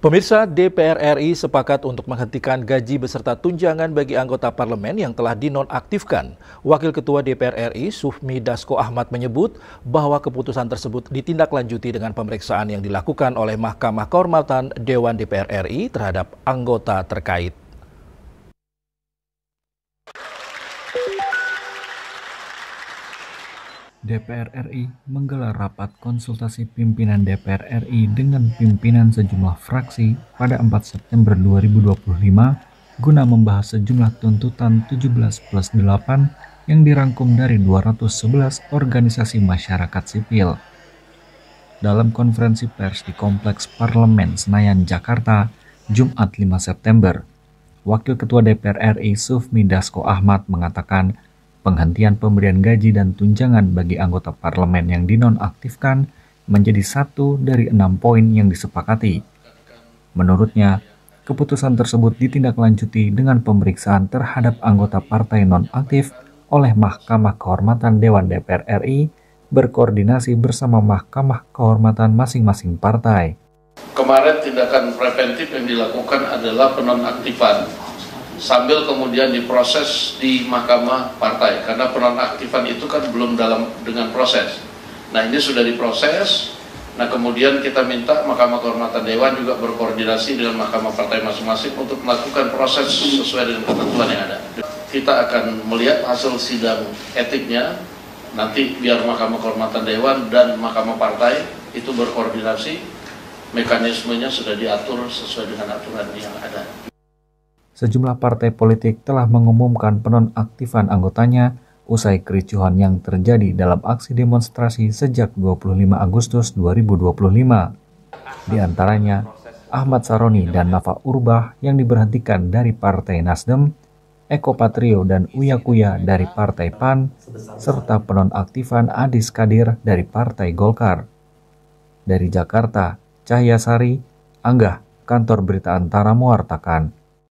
Pemirsa, DPR RI sepakat untuk menghentikan gaji beserta tunjangan bagi anggota parlemen yang telah dinonaktifkan. Wakil Ketua DPR RI, Sufmi Dasko Ahmad menyebut bahwa keputusan tersebut ditindaklanjuti dengan pemeriksaan yang dilakukan oleh Mahkamah Kehormatan Dewan DPR RI terhadap anggota terkait. DPR RI menggelar rapat konsultasi pimpinan DPR RI dengan pimpinan sejumlah fraksi pada 4 September 2025 guna membahas sejumlah tuntutan 17+8 yang dirangkum dari 211 organisasi masyarakat sipil. Dalam konferensi pers di Kompleks Parlemen Senayan, Jakarta, Jumat 5 September, Wakil Ketua DPR RI Sufmi Dasko Ahmad mengatakan penghentian pemberian gaji dan tunjangan bagi anggota parlemen yang dinonaktifkan menjadi satu dari 6 poin yang disepakati. Menurutnya, keputusan tersebut ditindaklanjuti dengan pemeriksaan terhadap anggota partai nonaktif oleh Mahkamah Kehormatan Dewan DPR RI berkoordinasi bersama Mahkamah Kehormatan masing-masing partai. Kemarin tindakan preventif yang dilakukan adalah penonaktifan, sambil kemudian diproses di mahkamah partai, karena penonaktifan itu kan belum dengan proses. Nah, ini sudah diproses. Nah, kemudian kita minta Mahkamah Kehormatan Dewan juga berkoordinasi dengan mahkamah partai masing-masing untuk melakukan proses sesuai dengan ketentuan yang ada. Kita akan melihat hasil sidang etiknya, nanti biar Mahkamah Kehormatan Dewan dan mahkamah partai itu berkoordinasi, mekanismenya sudah diatur sesuai dengan aturan yang ada. Sejumlah partai politik telah mengumumkan penonaktifan anggotanya usai kericuhan yang terjadi dalam aksi demonstrasi sejak 25 Agustus 2025. Di antaranya, Ahmad Saroni dan Nafa Urbah yang diberhentikan dari Partai Nasdem, Eko Patrio dan Uya Kuya dari Partai PAN, serta penonaktifan Adis Kadir dari Partai Golkar. Dari Jakarta, Cahya Sari, Angga, Kantor Berita Antara mewartakan.